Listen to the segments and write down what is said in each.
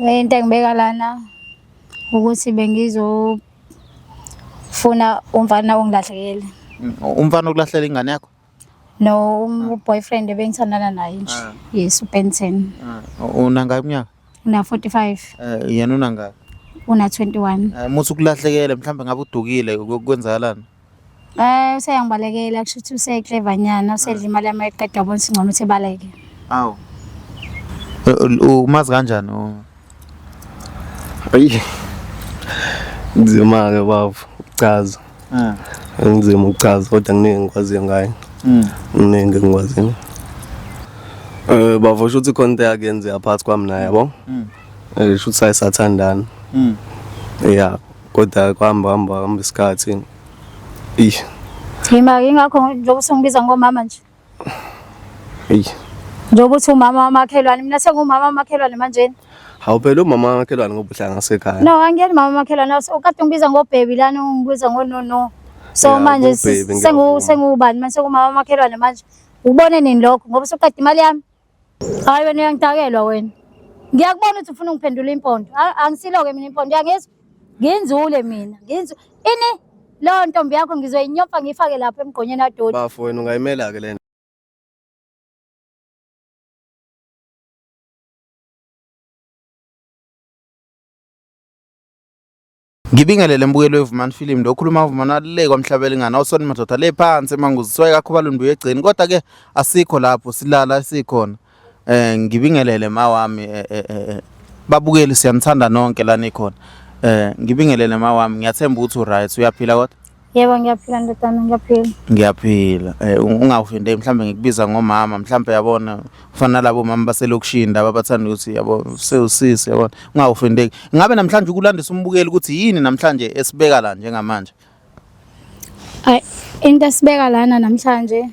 Into engibeka lana ukuthi bengizofuna umfana ongilahlekele. Umfana okulahlela ingane yakho? No, boyfriend ebengithandana naye nje. Yes, uBenton. Unangaki iminyaka? Una 45. Yena unangaki? Una 21. Muthi ukulahlekele mhlawumbe ngabe udukile kwenzakalani? Useyangibalekela kusho ukuthi useclever nyana, usedla imali yami eqeda wabona ukuthi ngcono ukuthi ebaleke. Awu. Umazi kanjani? Ayi. Nzima ke bafu uchaza. Ngizima ukuchaza kodwa kuningi ngikwaziyo ngaye. Kuningi ngikwaziyo. Bafo ukuthi konke yakenze apart kwami naye yabo. Sho ukuthi sayisathandana. Yeah, kodwa hamba isikhathi. Ngima ingakho njengoba usungibiza ngomama nje. Njengoba uthi umama wamakhelwane, mina sengumama wamakhelwane manje. Hawu phela umama wamakhelwane ngoba uhlanga ngasekhaya. No, angiyeni mama wamakhelwane, ukade ungibiza ngobhebi lana ungibiza ngonono. So manje sengubani manje sengumama wamakhelwane manje. Ubone nini lokho ngoba usuqeda imali yami? Hayi wena uyangidakelwa wena. Ngiyakubona ukuthi ufuna ungiphendula impondo. Angisiloke mina impondo yangizwa. Nginzule mina. Ini lo ntombi yakho ngizoyinyopha ngifake lapha emgqonyeni adodi. Bafo wena ungayimela ke lento. Ngibingelele mbukelo weVumani Film lokhuluma uVumani alileka emhlabeni ngana awusona madoda le phansi manguziswaye kakho balundu yegcini kodwa ke asikho lapho silala sikhona. Ngibingelele mawami babukeli siyanithanda nonke lana ikhona. Ngibingelele mawami ngiyathemba ukuthi uright uyaphila kodwa? Yebo ngiyaphila ndodana ngiyaphila. Ngiyaphila. Ungawufinde mhlambe ngikubiza ngomama mhlambe yabona ufana nalabo mama baselokishini abathanda ukuthi yabo sewusisi yabona. Ungawufindeki. Ngabe namhlanje ukulandisa umbukeli ukuthi yini namhlanje esibeka la njengamanje? Into esibeka lana namhlanje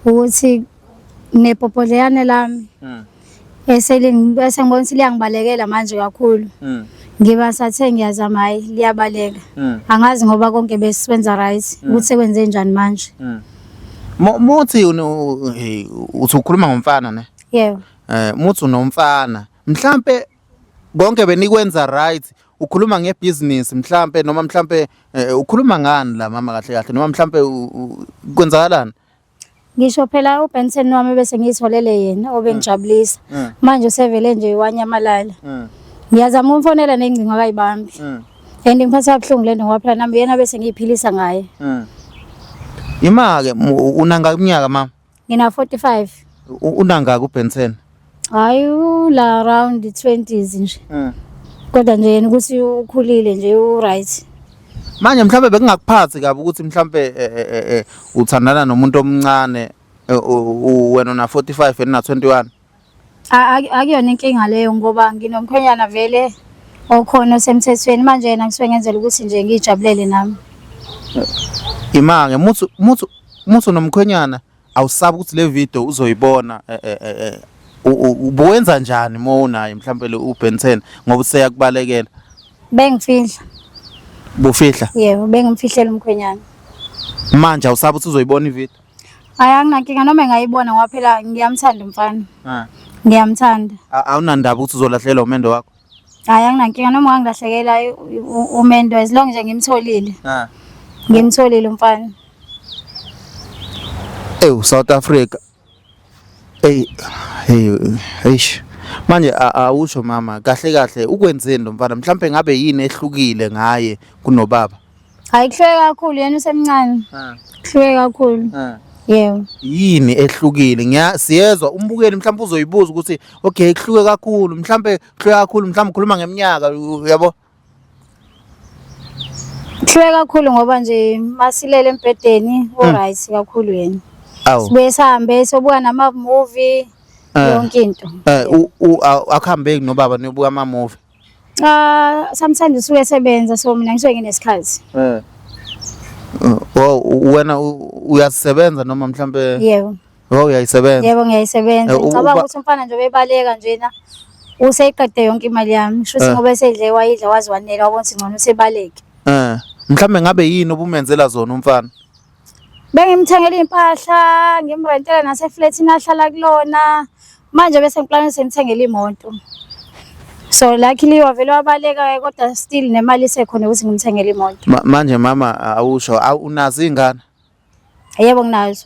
ukuthi nepopozeyane lami. Bese ngibona ukuthi liyangibalekela manje kakhulu. Ngiba sathe ngiyazama hayi liyabaleka. Angazi ngoba konke besikwenza right ukuthi sekwenze njani manje. Muthi uthi ukhuluma ngomfana ne? Yebo. Muthi unomfana mhlambe konke benikwenza right ukhuluma ngebusiness mhlambe noma mhlambe ukhuluma ngani la mama kahle kahle noma mhlambe kwenzakalani? Ngisho phela uBenton wami bese ngiyitholele yena obengijabulisa. Manje usevele nje wanyamalala. Ngiyazama umfonela nengcingo akayibambi. And ngiphatha kabuhlungu lento ngoba phela nami yena bese ngiyiphilisa ngaye. Imake unanga iminyaka mama? Ngina 45. Unanga kuBenton? Hayi la around the 20s nje. Kodwa nje yena ukuthi ukhulile nje u-right. Manje mhlambe bekungakuphathi kabi ukuthi mhlambe uthandana nomuntu omncane wena una 45 yena na 21? Akuyona inkinga leyo ngoba nginomkhwenyana vele okhona osemthethweni manje yena ngisuke ngenzela ukuthi nje ngijabulele nami. Imange muthi nomkhwenyana awusabi ukuthi le video uzoyibona ubuwenza njani uma unaye mhlambe le uBenton ngoba useyakubalekela? Bengifihla. Bufihla? Yebo, bengimfihlela umkhwenyana. Manje awusabi ukuthi uzoyibona ivideo? Hayi anginankinga noma engayibona ngoba phela ngiyamthanda umfana. Ngiyamthanda. Awunandaba ukuthi uzolahlelwa umendo wakho? Hayi anginankinga noma ungangilahlekela umendo as long nje ngimtholile. Ngimtholile umfana. South Africa. Manje awusho mama kahle kahle ukwenzeni lo mfana mhlambe ngabe yini ehlukile ngaye kunobaba? Hayi kuhleke kakhulu yena usemncane. Kuhleke kakhulu. Yebo. Yini ehlukile? Siyezwa umbukeli mhlawumbe uzoyibuza ukuthi okay kuhluke kakhulu mhlawumbe kuhluke kakhulu mhlawumbe ukhuluma ngeminyaka yabo. Kuhluke kakhulu ngoba nje masilele embedeni alright kakhulu yena. Sibuye sihambe sobuka nama movie yonke into. Akuhambeki nobaba niyobuka ama movie? Sometimes usuke esebenza so mina ngisuke nginesikhathi. Wena uyasebenza noma mhlambe? Yebo. Uyayisebenza? Yebo ngiyayisebenza. Ngicabanga ukuthi umfana nje bebaleka njena useyiqede yonke imali yami. Shuthi ngoba esedle wayidla wazi wanela wabona ukuthi ngcono usebaleke. Mhlambe ngabe yini obumenzela zona umfana? Bengimthengela impahla, ngimrentela naseflatini ahlala kulona. Manje bese ngiplanisa ngithengele imoto. So luckily wavele wabaleka kodwa still nemali isekhona ukuthi ngimthengele imoto. Manje mama awusho unazo ingane? Yebo nginazo.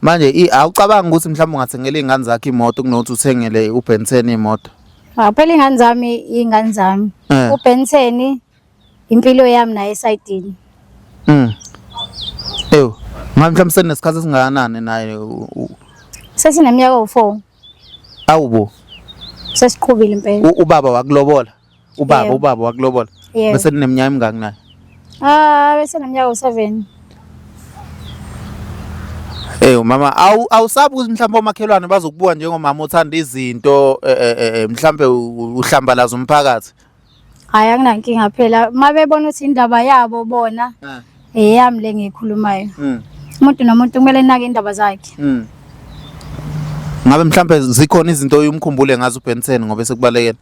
Manje awucabanga ukuthi mhlawumbe ungathengela izingane zakhe imoto kunokuthi uthengele uBen 10 imoto? Phela ingane zami. uBen 10 impilo yami naye esayidini. Eyo, mhlawumbe senesikhathi esingakanani naye? Sesineminyaka u4. Awubo. Sesiqhubile impela. Ubaba wakulobola? Ubaba wakulobola? Yebo. Bese nineminyaka emingaki naye? Bese neminyaka u7. Eyo mama awusabi ukuthi mhlawumbe omakhelwane bazokubuka njengomama othanda izinto mhlawumbe uhlambalaza umphakathi? Hayi anginankinga phela mabebona ukuthi indaba yabo bona eyami le ngikhulumayo. Umuntu nomuntu kumele enake indaba zakhe. Ngabe mhlawumbe zikhona izinto oyumkhumbule ngazo uBen 10 ngoba sekubalekela?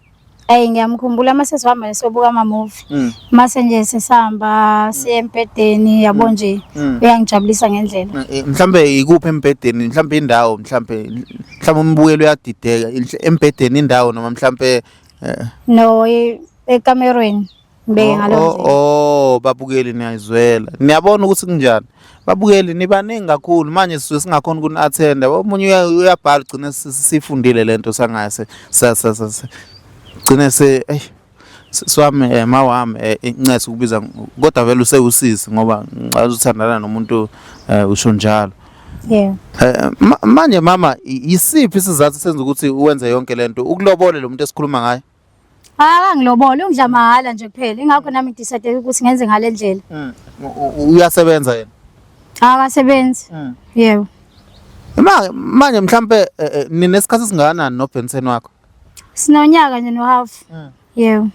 Ngiyamkhumbula mase sihamba nesobuka ama movie. Mase nje sesihamba siye empedeni yabo nje uyangijabulisa ngendlela. Mhlawumbe ikuphi empedeni? Mhlawumbe indawo mhlawumbe umbukelo uyadideka empedeni indawo noma mhlawumbe no ekamerweni ngibeke ngalo nje. Babukeli niyayizwela. Niyabona ukuthi kunjani? Babukeli nibaningi kakhulu manje sisuke singakhona ukuni attend. Omunye uyabhala ugcine sifundile lento sangase gcine swami mawami incetse ukubiza kodwa vele usewusizi ngoba ngicaza uthandana nomuntu usho njalo. Yeah. Manje mama isiphi isizathu senza ukuthi uwenze yonke lento ukulobole lo muntu esikhuluma ngaye? Ngilobole ungidla mahala nje kuphela ingakho nami ngidecide ukuthi ngenze ngale ndlela. Uyasebenza yena? Akasebenzi. Yebo. Manje mhlambe ninesikhathi singakanani noBen 10 wakho? Sinonyaka nje no-half. Yebo.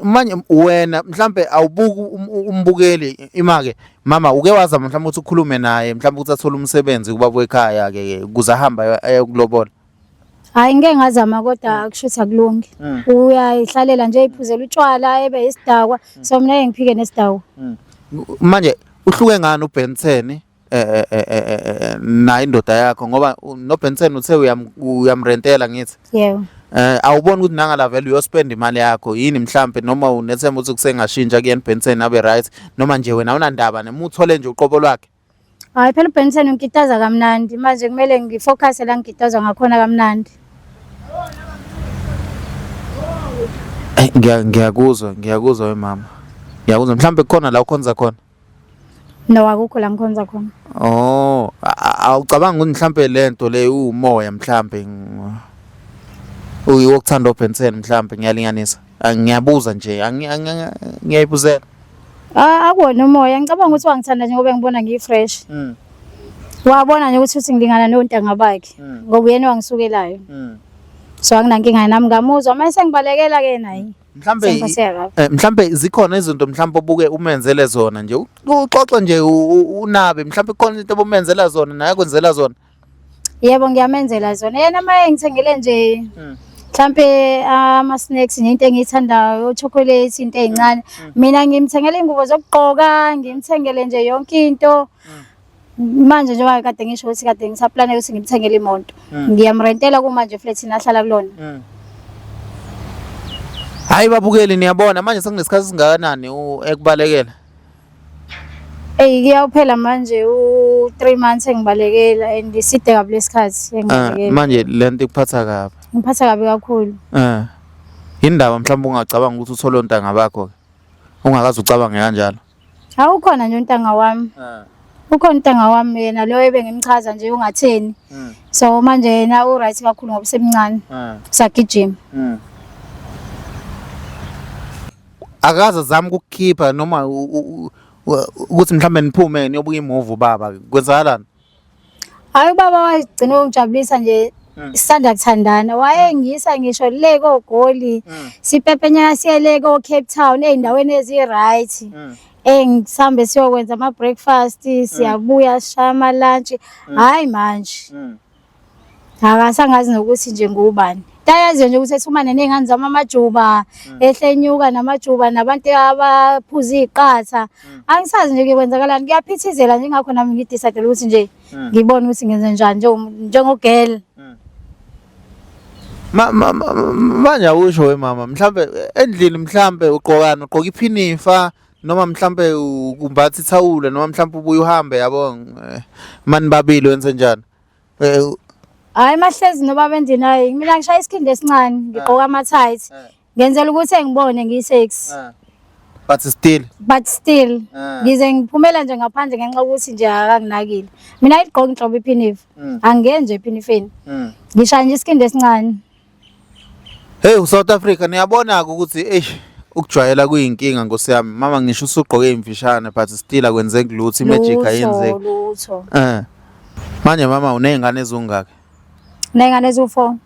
Manje wena mhlambe awubuki umbukeli imake mama uke wazama mhlawumbe ukuthi ukhulume naye mhlawumbe ukuthi athole umsebenzi kubaba ekhaya ke kuze ahamba ayokulobola? Hayi ngeke ngazama kodwa akushuthi akulungi. Uyayihlalela nje iphuzela utshwala ebe isidakwa so mina ngiphike nesidakwa. Manje uhluke ngani uBen 10 na indoda yakho ngoba noBen 10 uthe uyamrentela ngithi? Yebo. Awubona ukuthi nangala vele uyospend imali yakho yini mhlambe noma unethemba ukuthi kusengashintsha kuyena uBen 10 abe right noma nje wena unandaba noma uthole nje uqobo lwakhe? Hayi phela uBen 10 ngikitaza kamnandi manje kumele ngifocus la ngikitaza ngakhona kamnandi. Ngiyakuzwa wemama. Ngiyakuzwa mhlambe khona la ukhonza khona? No akukho la ngikhonza khona. Awucabanga ukuthi mhlambe lento le umoya mhlambe uyokuthanda uBen 10 mhlambe ngiyalinganisa. Ngiyabuza nje ngiyayibuzela. Akuwona umoya ngicabanga ukuthi wangithanda nje ngoba ngibona ngifresh. Wabona nje ukuthi ngilingana nontanga bakhe ngoba uyena wangisukelayo. So anginankinga nami ngamuzwa mase ngibalekela ke naye. Mhlambe zikhona izinto mhlambe obuke umenzele zona nje uxoxe nje unabe mhlambe khona into obumenzela zona naye kwenzela zona? Yebo ngiyamenzela zona yena maye ngithengele nje mhlambe ama snacks into engiyithandayo chocolate into ezincane mina ngimthengele ingubo zokugqoka ngimthengele nje yonke into. Manje njengoba kade ngisho ukuthi kade ngisaplane ukuthi ngimthengele imoto ngiyamrentela kuma nje flat nahlala kulona. Hayi babukeli niyabona manje sekunesikhathi singakanani ekubalekela? Kuyawuphela manje u3 months engibalekela and side kabi lesikhathi engibalekela. Manje lento ikuphatha kabi? Ngiphatha kabi kakhulu. Indaba mhlawumbe ungacabanga ukuthi uthole ontanga bakho ungakazi ucabanga kanjalo? Awukhona nje untanga wami. Ukhona untanga wami yena lo ebengimchaza nje ungatheni. So manje yena u right kakhulu ngoba semncane. Sagijima. Akaza zama ukukhipha noma ukuthi mhlambe niphume niyobuka imovie baba kwenzakalani? Hayi baba wayigcina ungijabulisa nje isanda kuthandana wayengisa ngisho le koGoli sipepenya siyele ko Cape Town eindaweni ezi right. Ngisambe siyokwenza ama breakfast siyabuya shaya ama lunch hayi manje akasangazi nokuthi nje ngubani tayazi nje ukuthi esifumane nezingane zama amajuba ehlenyuka namajuba nabantu abaphuza iqatha angisazi nje kwenzakalani kuyaphithizela nje ngakho nami ngidecide ukuthi nje ngibone ukuthi ngenze njani njengogirl. Manje awusho we mama mhlambe endlini mhlambe ugqokana ugqoka iphinifa noma mhlambe kumbathi ithawula noma mhlambe ubuye uhambe yabo mani babili wenze njani Hayi mahlezi noba bendini hayi mina ngishaya isikhindi esincane ngigqoka ama tights ngenzela ukuthi engibone ngiyi-sexy but still ngize ngiphumela nje ngaphandle ngenxa ukuthi nje akanginakile mina ayigqoki inhlobo iphinifa angiyeni nje ephinifeni ngishaya nje isikhindi esincane. Hey South Africa niyabona-ke ukuthi ukujwayela kuyinkinga Nkosi yami mama ngisho usugqoke imfishane but still akwenzeki lutho imagic ayenzeki lutho. Manje mama uney'ngane ezingaki? Ney'ngane eziwu-4.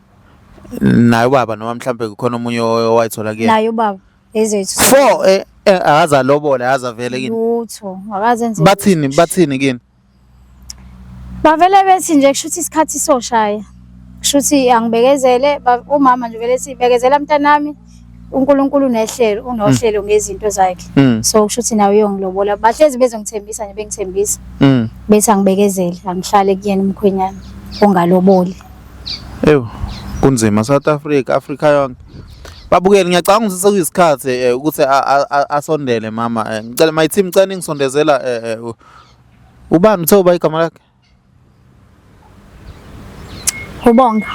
Naye ubaba noma mhlambe kukhona omunye owayithola kuyena? Naye ubaba ezethu 4 akazalobola yazavele kini lutho akazenze bathini kini bavele bethi nje kushuthi isikhathi soshaya kushuthi angibekezele umama nje vele sibekezela mntanami uNkulunkulu unehlelo unohlelo ngezinto zakhe so kushuthi nawe uyongilobola bahlezi bezongithembisa nje bengithembisa bethi angibekezele angihlale kuyena umkhwenyana ongaloboli. Kunzima South Africa yonke babukeli ngiyacanga ukuthi sekuyisikhathi ukuthi asondele mama ngicela my team ngicela ngisondezela ubani uthe uba igama lakhe Ubonga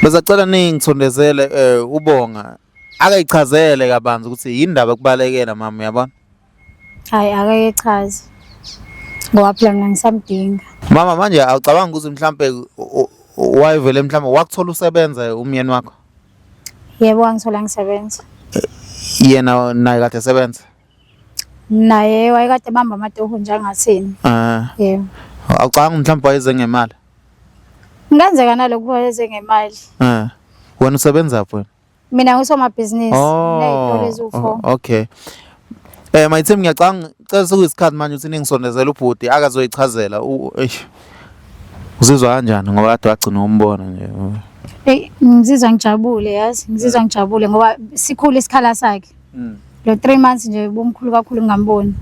bezacela ningisondezele ubonga akayichazele kabanzi ukuthi yindaba kubalekela mama uyabona. Hayi akayichazi ngoba phela mina ngisamdinga mama manje awucabanga ukuthi mhlambe wayevele mhlambe wakuthola usebenza umyeni wakho? Yebo wangithola ngisebenza. Yena naye kade esebenza? Naye wayekade bamba amatoho njengathini. Yebo. Awucabanga mhlambe wayeze ngemali? Ngenzeka nalokho wayeze ngemali. Wena usebenza phi wena? Mina ngusomabhizinisi nezitolo eziwu-4. Okay. My team ngiyacanga cela sekuyisikhathi manje ukuthi ningisondezele ubhuti akazoyichazela uzizwa kanjani ngoba kade wagcina umbona nje. Ngizizwa ngijabule yazi ngizizwa ngijabule ngoba sikhulu isikhala sakhe lo 3 months nje bomkhulu kakhulu ngingamboni.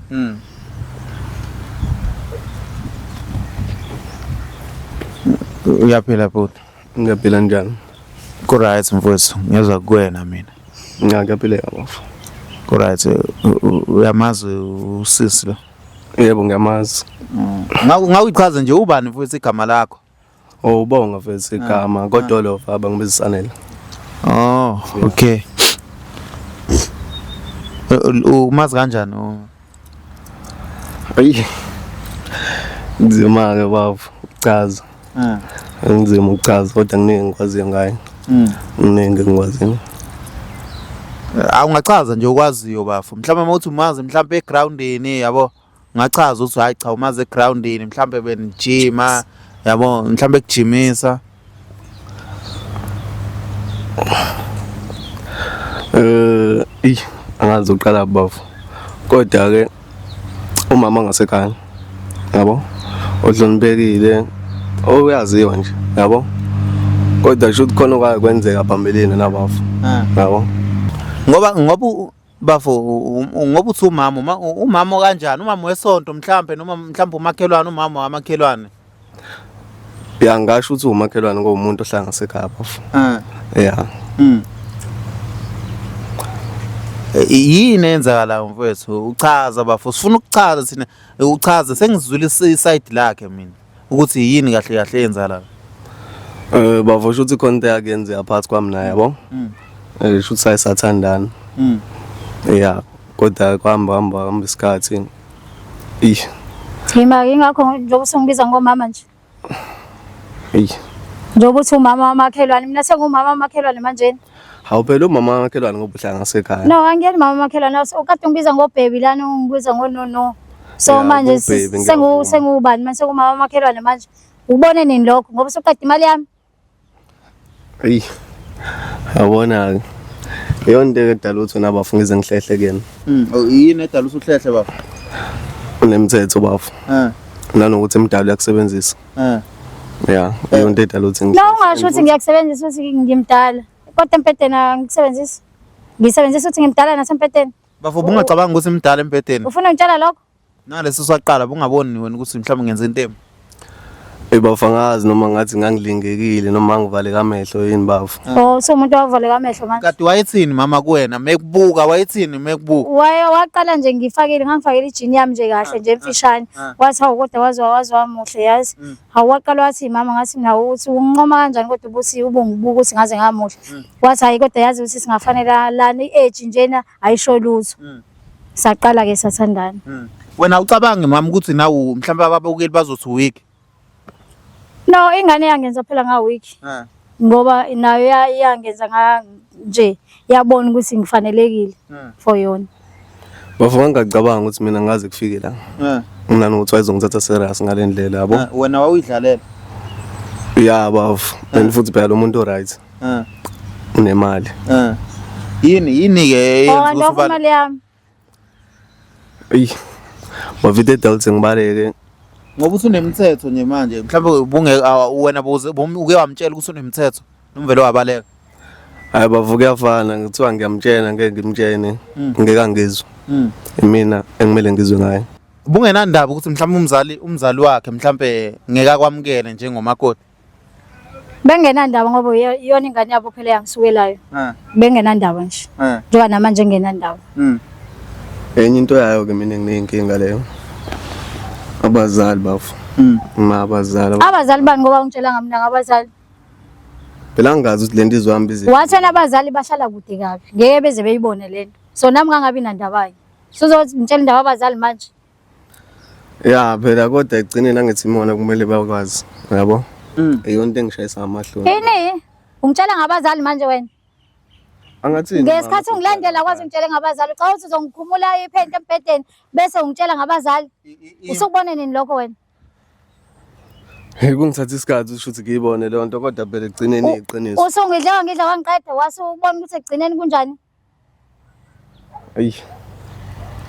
Uyaphila bhuti? Ngiyaphila njani? Ku-right mfowethu ngiyezwa kuwena mina. Ngiyaphila yabo. Ku-right uyamazi usisi lo? Yebo ngiyamazi. Ngawuchaza nje ubani mfowethu igama lakho? Ubonga mfethu igama kodolova abangibizisanele. Okay. Umazi kanjani? Ayi. Nzima ke bafu uchaza. Ngizima ukuchaza kodwa kuningi ngikwaziyo ngayo. Kuningi ngikwaziyo. Awungachaza nje ukwaziyo bafu mhlawumbe mawuthi umazi mhlawumbe egroundini yabo ngachaza ukuthi hayi cha umazi egroundini mhlawumbe benijima yabo mhlawumbe kujimisa. Angazi uqala bafu kodwa ke umama ngasekhaya yabo odlonibekile oyaziwa nje yabo kodwa kusho ukuthi khona okwakwenzeka phambeleni nabafu yabo ngoba bafo ngoba uthi umama kanjani umama wesonto mhlambe noma mhlambe umakhelwane umama wamakhelwane ngasho ukuthi umakhelwane ngoba umuntu ohlala ngasekhaya bafu yeah yini enzakala mfowethu uchaza bafo sifuna ukuchaza thina uchaze sengizwile iside lakhe mina ukuthi yini kahle kahle yenzakala bavosho ukuthi konke yakenze apart kwami naye yabo sho ukuthi sayisathandana yeah kodwa kwahamba isikhathi Thima ingakho njengoba sengibiza ngomama nje njengoba uthi umama wamakhelwane mina sengumama wamakhelwane manje hawu phela umama wamakhelwane ngoba uhlala ngasekhaya no angiyeni mama wamakhelwane ukade ungibiza ngobaby lana ungibiza ngonono so manje sengubani manje sengumama wamakhelwane manje ubone nini lokho ngoba soqeda imali yami awona yonke edala ukuthi nabafu ngize ngihlehle kena yini edala ukuthi uhlehle bafu unemithetho bafu nanokuthi emdala uyakusebenzisa yeah yonke edala ukuthi la ungasho ukuthi ngiyakusebenzisa ukuthi ngimdala kodwa empedeni angikusebenzisi ngisebenzisa ukuthi ngimdala nasempedeni bafu bungacabanga ukuthi imdala empedeni ufuna ngitshela lokho nalesi saqala bungaboni wena ukuthi mhlawumbe ngenza into embi Bafangazi noma ngathi ngangilingekile noma ngivaleka amehlo yini bafu. Oh so umuntu wavaleka amehlo manje. Kade wayethini mama kuwena mekubuka wayethini mekubuka? Waqala nje ngangifakile ijini yami nje kahle nje emfishane. Wathi hawu kodwa wazwa muhle yazi. Waqala wathi mama ngathi nawe uthi unqoma kanjani kodwa ubuthi ubungibuka ukuthi ngaze ngamuhle. Wathi hayi kodwa yazi ukuthi singafanele lana i-age njena ayisho lutho. Saqala ke sathandana. Wena ucabange mama ukuthi nawe mhlawumbe ababukeli bazothi week? No, ingane yangenza phela nga week. Ngoba nayo yangenza nje yabona ukuthi ngifanelekile for yona. Bafu ngicabanga ukuthi mina ngaze kufike la. Mina ukuthi wayezongithatha serious ngale ndlela yabo. Wena wawuyidlalela? Yeah bafu. And futhi phela umuntu o right. Unemali. Yini ke yenza ukuthi imali yami. Bavide delta ngibaleke. Ngoba uthi unemithetho nje manje mhlawumbe wena uke wamtshela ukuthi unemithetho nomvele wabaleka. Hayi bavuke yafana ngithiwa ngiyamtshela ngeke ngimtshene ngeke ngizwe. Mina engimele ngizwe ngaye. Ubungenandaba ukuthi mhlawumbe umzali wakhe mhlawumbe ngeke akwamukele njengomakoti. Bengenandaba ngoba iyona ingane yabo phela yangisukelayo. Bengenandaba nje. Njengoba namanje ngenandaba. Enye into yayo ke mina nginenkinga leyo. Abazali bafu. Abazali bani ngoba ungitshela ngamina ngabazali? Phela ngazi ukuthi lento izwami bizi. Wathana abazali bashala kude kabi. Ngeke beze beyibone lento. So nami ngangabi nandaba yini. Sozothi ngitshela indaba abazali manje. Yeah, phela kodwa egcineni angithi imona kumele bakwazi. Yabo? Eyona into engishayisa amahlo. Yini? Ungitshela ngabazali manje wena? Angathini? Ngesikhathi ungilandela kwazi ungitshele ngabazali. Xa uthi uzongikhumula iphente empedeni bese ungitshela ngabazali. Usukubone nini lokho wena? Kungithatha isikhathi ukuthi ngiyibone leyo nto kodwa phela egcineni iqiniso. Usungidla wangiqeda wasubona ukuthi egcineni kunjani?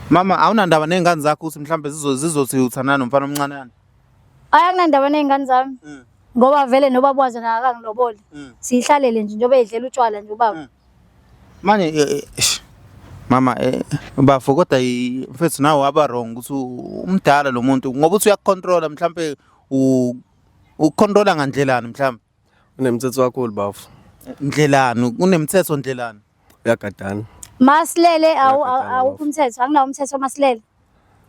Mama awunandaba nezingane zakho ukuthi mhlawumbe zizothi uthana nomfana omncane yana? Akunandaba nezingane zami. Ngoba vele nobabwazi na akangiloboli. Sihlalele nje njobe edlela utshwala nje ubaba. Manje mama bafo kodwa mfethu nawe waba wrong ukuthi umdala lo muntu ngoba uthi uyakucontrola mhlawumbe ukontrola ngandlelani mhlawumbe? Unemthetho wakho bafu. Ndlelani unemthetho ndlelani? Uyagadana. Masilele awukho umthetho anginawo umthetho masilele.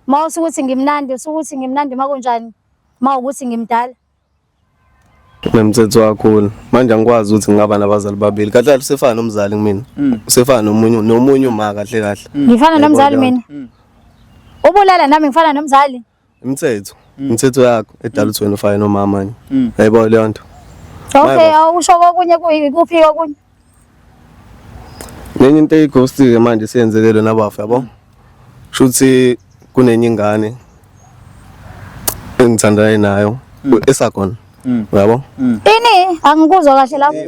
Mawusukuthi ngimnandi usukuthi ngimnandi makunjani? Mawukuthi ngimdala. Unemthetho wakho manje angikwazi ukuthi ngingaba nabazali babili kahle usefana nomzali kumina. Usefana nomunye uma kahle kahle. Ngifana nomzali mina. Ubulala nami ngifana nomzali. Imithetho yakho edala ukuthi wena ufana nomama manje. Hayibo leyo nto. Okay, awusho okunye kuphi okunye? Nenye into eghost ke manje siyenzekele nabafu yabo. Shuthi kunenye ingane engithandayo nayo esakhona. Yabo? Ini angikuzwa kahle lapho.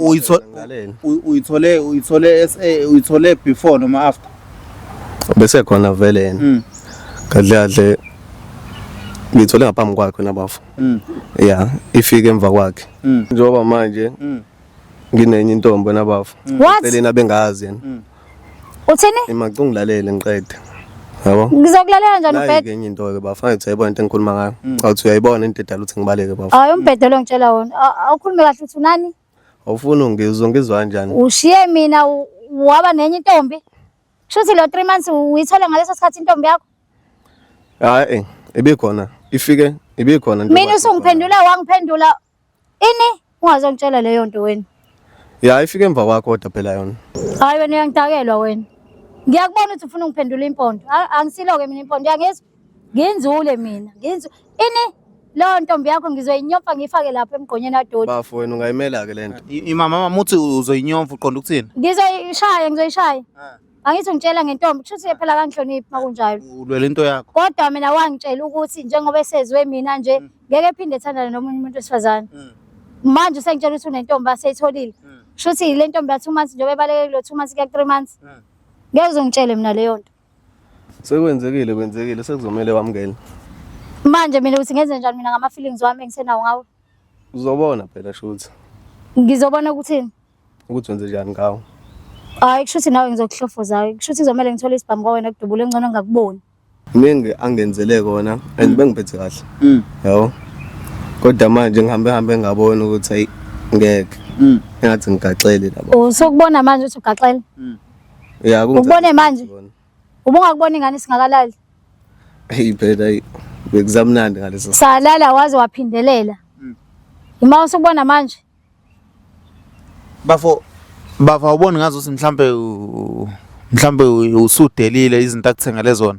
Uyithole before noma after? Bese khona vele yena. Kahle ngithole ngaphambi kwakhe nabafu. Yeah, ifike emva kwakhe. Njengoba manje nginenye intombi nabafu. Selena bengazi yena. Uthini? Imacungilalele ngiqede. Yabo? Ngizokulalela kanjani ubhede? Enye into ke bafana ukuthi ayibona into engikhuluma ngayo. Awuthi uyayibona into edala ukuthi ngibaleke bafu. Hayi umbhede lo ngitshela wona. Awukhulumi kahle uthi unani? Awufuni ngizwa kanjani? Ushiye mina waba nenye intombi. Kushuthi lo 3 months uyithole ngaleso sikhathi intombi yakho? Hayi, ibikhona. Ifike ibikhona nje. Mina usungiphendula wangiphendula. Ini? Ungazongitshela leyo nto wena. Yeah, ifike emva kwakho kodwa phela yona. Hayi wena uyangidakelwa wena. Ngiyakubona ukuthi ufuna ungiphendula impondo. Angisiloke mina impondo yangezwa. Nginzule mina. Ini? Lo ntombi yakho ngizoyinyopha ngifake lapha emgqonyeni adodi. Bafu wena ungayimela ke lento. Mama uthi uzoyinyomfa uqonda ukuthini? Ngizoyishaya. Angithi ungitshela ngentombi kushuthi phela kangihloniphi makunjalo. Ulwele into yakho. Kodwa mina wangitshela ukuthi njengoba esezwe mina nje ngeke phinde ethandane nomunye umuntu wesifazane. Manje sengitshela ukuthi unentombi aseyitholile. Kushuthi le ntombi ya 2 months njengoba ebaleke lo 2 months kuya 3 months. Ngeke uzongitshele mina leyo nto. Kwenzekile sekuzomela wamngene. Manje mina uthi ngenze njani mina ngama feelings wami engisenawo ngawo? Uzobona phela shuthi. Ngizobona ukuthini? Ukuthi wenze njani ngawo. Hayi kushuthi nawe ngizokuhlofoza. Kushuthi izomela ngithole isibhamu kwawe nekudubula engcono ngakuboni. Mingi angenzele kona and bengiphethe kahle. Yabo. Kodwa manje ngihambe ngabona ukuthi hayi ngeke. Engathi ngigaxele labo. Usukubona manje ukuthi ugaxele. Ya Ukubone manje. Ubungakubona ingane singakalali. Hey phela bekuzamnandi ngaleso. Salala waze waphindelela. Ima usukubona manje. Bafo ubone ngazuthi mhlambe usudelile izinto akuthengele zona.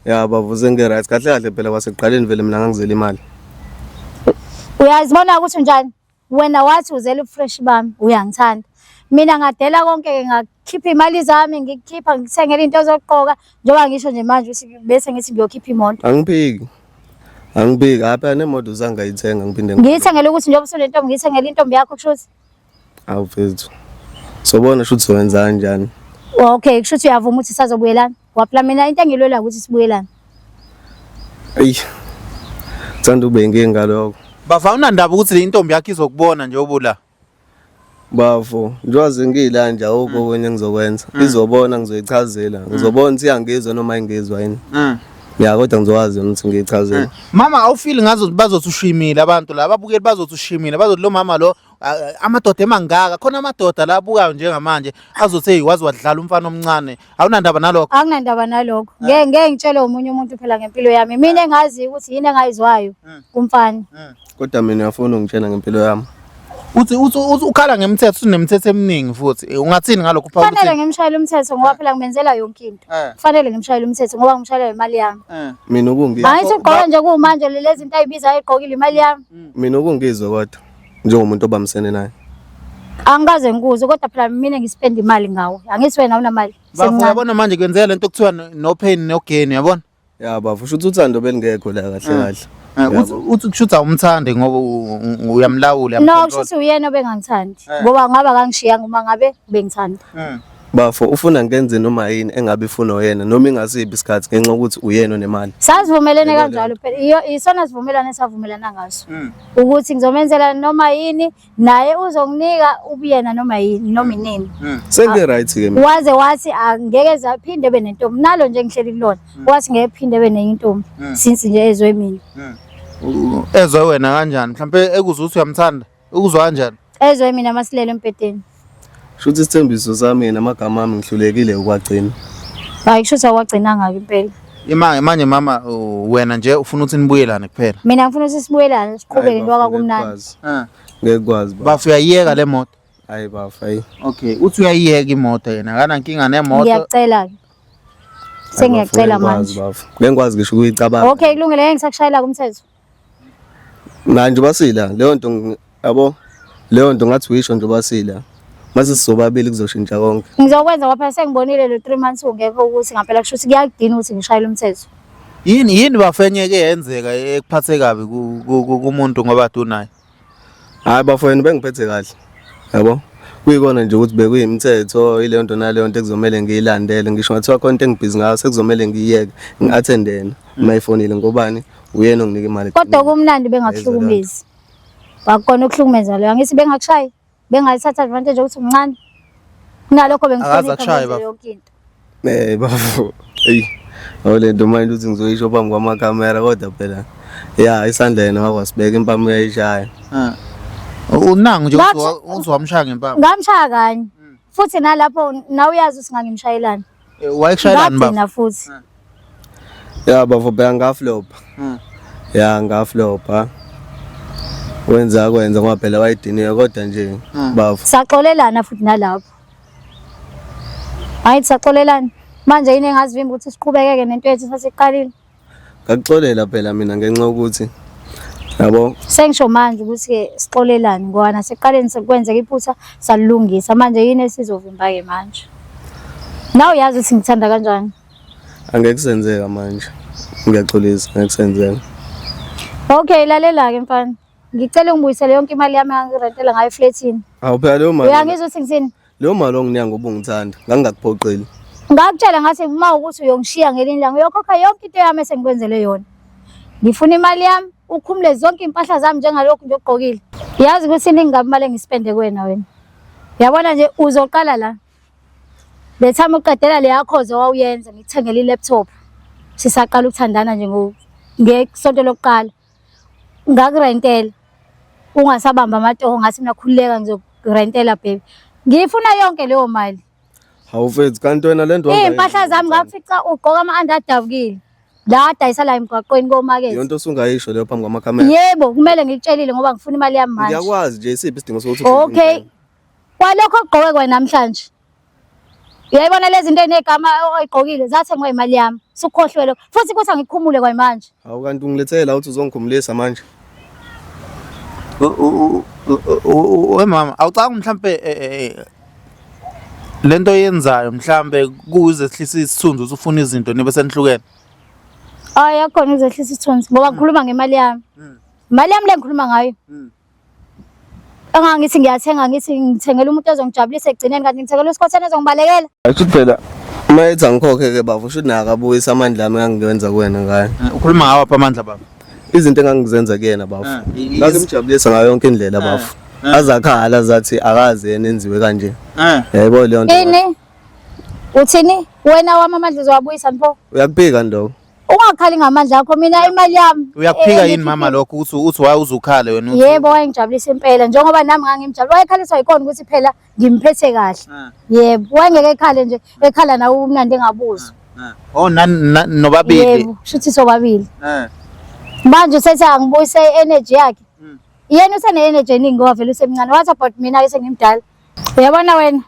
Ya bavuze ngeright kahle phela kwaseqaleni vele mina ngangizela imali. Uyazibona ukuthi njani? Wena wathi uzela ubufresh bami uyangithanda. Mina ngadela konke ngakhipha imali zami ngikukhipha ngithengele into zokuqoka njengoba ngisho nje manje bese ngithi ngiyokhipha imoto. Angibiki apha nemoto uzangayithenga ngiphinde ngiyithengele ukuthi njengoba usunentombi ngiyithengele intombi yakho kushuthi. Awufethu. Sobona shuthi wenza kanjani? Okay kushuthi uyavuma ukuthi sizobuyelana. Waphela mina into engilwela ukuthi sibuyelane. Ey. Thanda ube inkinga lokho. Bafa unandaba ukuthi le intombi yakhe izokubona nje obula. Bafo, njoze ngila nje awukho kwenye ngizokwenza. Izobona ngizoyichazela. Ngizobona ukuthi iyangizwa noma ingizwa yini. Ya kodwa ngizowazi ukuthi ngiyichazela. Mama awufili ngazo bazothi ushimile abantu la ababukeli bazothi ushimile bazothi lo mama lo amadoda emangaka khona amadoda la abukayo njengamanje azothi hey wazi wadlala umfana omncane awunandaba nalokho. Anginandaba nalokho. Ngeke ngitshele umunye umuntu phela ngempilo yami. Mina engazi ukuthi yini engayizwayo kumfana. Kodwa mina ngiyafuna ungitshela ngempilo yami. Uthi ukhala ngemithetho unemithetho eminingi futhi ungathini ngalokho upha ukuthi kufanele ngimshayele umthetho ngoba phela ngimenzela yonke into. Kufanele ngimshayele umthetho ngoba ngimshayela imali yami. Mina ukungizwa. Hayi sigqoke nje kumanje lezi zinto ayibiza ayiqhokile imali yami. Mina ukungizwa kodwa njengomuntu obamsene naye. Angikaze ngikuze kodwa phela mina ngispend imali ngawe. Angithi wena awunamali. Uyabona manje kwenzela lento okuthiwa no pain no gain uyabona? Ya bafo ukuthi uthando belingekho la kahle. Uthi kushutha umthande ngoba uyamlawula no kushuthi uyena obengangithandi ngoba ngaba kangishiya uma ngabe bengithanda. Bafo ufuna ngenze noma yini engabe ifuna oyena noma ingasibi isikhathi ngenxa ukuthi uyena onemali. Sazivumelene kanjalo phela isona sivumelane savumelana ngaso ukuthi ngizomenzela noma yini naye uzonginika ubuyena noma yini noma inini. Senge right ke mina. Waze wathi angeke zaphinde benentombi nalo nje ngihleli kulona wathi ngeke phinde benentombi since nje ezwe mina. Ezwe wena kanjani mhlawumbe ekuzwa ukuthi uyamthanda ukuzwa kanjani? Ezwe mina masilele empedeni. Shuthi isithembiso sami namagama ami ngihlulekile ukwagcina. Hayi kushuthi awagcinanga impela. Manje mama wena nje ufuna ukuthi nibuyelane kuphela. Mina ngifuna ukuthi sibuyelane siqhubeke into akakumnandi. Ngeke kwazi ba. Bafu uyayiyeka le moto. Hayi bafu hayi. Okay uthi uyayiyeka imoto yena akana nkinga nemoto. Ngiyacela. Sengiyacela manje. Ngeke ngikwazi ngisho ukuyicabanga. Okay kulungile ngeke ngisakushayela kumthetho. Manje basila leyo nto yabo leyo nto ngathi uyisho nje basila. Mase sizobabili kuzoshintsha konke. Ngizokwenza ngoba sengibonile lo 3 months ungekho ukuthi ngaphela kushuthi kuyadina ukuthi ngishayele umthetho. Yini bafenyeke yenzeka ekuphathe kabi kumuntu ngoba adunayo. Hayi bafowenu bengiphethe kahle. Yabo? Kuyikona nje ukuthi bekuyimithetho ile nto naleyo nto ekuzomela ngiyilandele ngisho ngathiwa konke engibhizi ngayo sekuzomela ngiyiyeke ngiattend yena mayifonile ngobani uyena onginika imali. Kodwa kumnandi bengakuhlukumezi. Bakona ukuhlukumeza leyo angithi bengakushayi. Bengayithatha advantage ukuthi umncane. Kunalokho bengihlonipha yonke into. Bafo. Ey. Awule nto manje uthi ngizoyisho phambi kwamakamera kodwa phela. Ya isandla yena wakwasibeka impama uyayishaya. Unangu nje uzwamshaya ngempama. Ngamshaya kanye. Futhi nalapho na uyazi ukuthi ngangimshayelana. Wayekushayelana baba. Ngina futhi. Ya bafo bheka ngaflopa. Ya ngaflopa. Wenza ngoba phela wayidiniwe kodwa nje bafo. Saxolelana futhi nalapho. Hayi saxolelana. Manje yini engazivimba ukuthi siqhubekeke nento yethu sasiqalile. Ngakuxolela phela mina ngenxa ukuthi yabo sengisho manje ukuthi ke sixolelane ngoba naseqaleni sekwenzeka iphutha salungisa manje yini esizovimba ke manje nawe uyazi ukuthi ngithanda kanjani angeke senzeka manje ngiyaxolisa ngeke senzeka okay lalela ke mfana ngicela ungibuyisele yonke imali yami engirentela ngayo eflatini awu phela leyo mali uyangizwa ukuthi ngithini leyo mali onginiya ngoba ungithanda ngangakuphoqeli ngakutshela ngathi uma ukuthi uyongishiya ngelinye ilanga uyokhokha yonke into yami esengikwenzele yona ngifuna imali yami ukhumule zonke impahla zami njengalokho nje ogqokile yazi ukuthi iningabi imali engispende kuwena wena yabona nje uzoqala la bethama uqedela le yakho owawuyenza ngikuthengele ilaptop sisaqala ukuthandana nje ngesonto lokuqala ngakurentela ungasabamba amatoho ngasi mina khululeka ngizokurentela baby ngifuna yonke leyo mali Awufethu kanti wena lento impahla zami ngafica ugqoka ama-andadabukile la adayisa la emgwaqweni komakethe yonto usungayisho leyo phambi kwamakhamera yebo kumele ngikutshelile ngoba ngifuna imali yami manje ngiyakwazi nje isiphi isidingo sokuthi okay kwalokho ogqoke kwa namhlanje uyayibona lezi zinto enegama oyigqokile zathengwa imali yami sukhohlwele futhi kuthi angikhumule kwamanje awu kanti ungilethela uthi uzongikhumulisa manje mama awucanga mhlambe lento yenzayo mhlambe kuze sihlisa isithunzi usufuna izinto nibe senihlukene hayi yakhona uzehlisa isithunzi ngoba ngikhuluma ngemali yami imali yami le ngikhuluma ngayo angangithi ngiyathenga ngithi ngithengela umuntu ozongijabulisa egcineni kanti ngithengela usikhothana ezongibalekela ayisho phela mayethi angikhokhe ke bafo usho naka abuyisa amandla ami engangiwenza kuwena ngayo ukhuluma ngawo apha amandla baba izinto engangizenza kuyena bafo ngazimjabulisa ngayo yonke indlela bafo azakhala zathi akaze yena enziwe kanje yebo leyo nto ini uthini wena wami amandla uzowabuyisa mfo uyakuphika ndo ungakhali ngamandla akho mina imali yami uyakuphika yini mama lokho uthi waye uzukhala wena yebo wayengijabulisa impela njengoba nami ngangimjabula wayekhaliswa yikona ukuthi phela ngimphethe kahle yebo wayengeke ekhale nje ekhala nawe umnandi engabuzwa oh nobabili yebo shuthi sobabili manje usethi angibuyise energy yakhe yena usene energy eningi ngoba vele usemncane what about mina ke sengimdala uyabona wena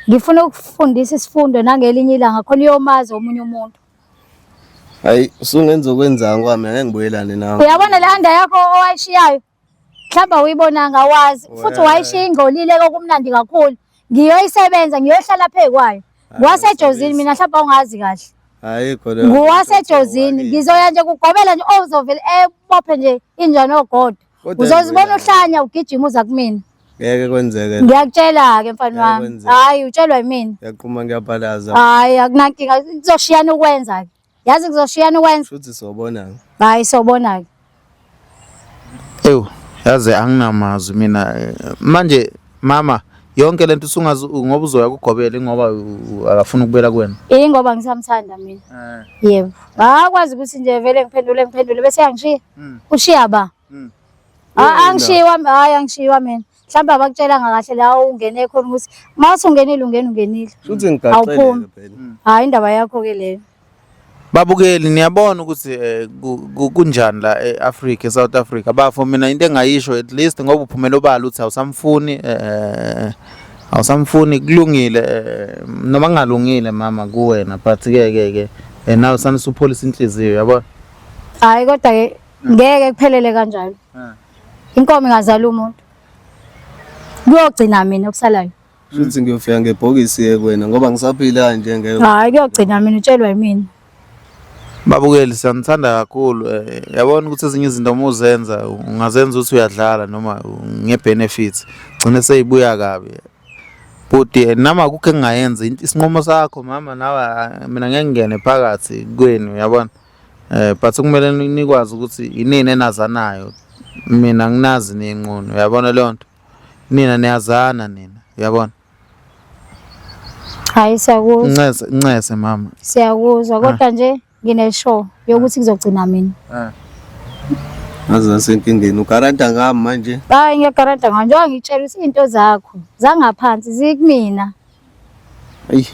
ngifuna ukufundisa isifundo nangelinye ilanga khona iyomazi omunye umuntu hayi usungenza okwenzanga kwami ngeke ngibuyelane nawe uyabona le handa yakho owayishiyayo mhlawumbe uyibonanga wazi futhi wayishiya ingcolile kokumnandi kakhulu ngiyoyisebenza ngiyohlala phezu kwayo wasejozini mina mhlawumbe ungazi kahle hayi khona nguwasejozini ngizoya nje kugobela nje ozovele ebophe nje injani ogodo uzozibona uhlanya ugijima uza kumina ngeke kwenzeke ngiyakutshela ke mfana wami hayi utshelwa yimina ngiyaqhuma ngiyabhalaza hayi akunankinga kuzoshiyana ukwenza ke yazi kuzoshiyana ukwenza futhi sobona hayi sobona ke ewu yazi anginamazwi mina manje mama yonke lento usungazi ngoba uzoya kugobela ngoba akafuna ukubela kuwena ingoba ngisamthanda mina yebo akwazi ukuthi nje vele ngiphendule bese yangishiya ushiya ba angishiwa hayi angishiwa mina mhlawumbe abakutshelanga kahle la ungene khona ukuthi mase ungenile ungenile futhi ngigaxele phela hayi indaba yakho ke leyo babukeli niyabona ukuthi kunjani la eAfrica eSouth Africa bafo mina into engayisho at least ngoba uphumela obala uthi awusamfuni kulungile noma ngalungile mama kuwena but ke nawe sanisupholisa inhliziyo yabona hayi kodwa ke ngeke kuphelele kanjalo inkomo ingazala umuntu kuyogcina mina okusalayo futhi ngiyofika ngebhokisi kuwena ngoba ngisaphila kanje ngeke hayi kuyogcina mina utshelwa yimina babukeli siyanithanda kakhulu yabona ukuthi ezinye izinto uma uzenza ungazenza ukuthi uyadlala noma ngebenefits gcine seyibuya kabi but nama akukho engayenza isinqumo sakho mama nawe mina ngeke ngene phakathi kwenu yabona but kumele nikwazi ukuthi inini enazanayo mina nginazi nenqono uyabona le nto nina niyazana nina uyabona hayi siyakuzwa ncese mama siyakuzwa kodwa nje ngineshow yokuthi kuzogcina mina aza senkingeni ugaranta ngami manje hayi ngiyagaranta njengoba ngitshela izinto zakho zangaphansi zikumina ayi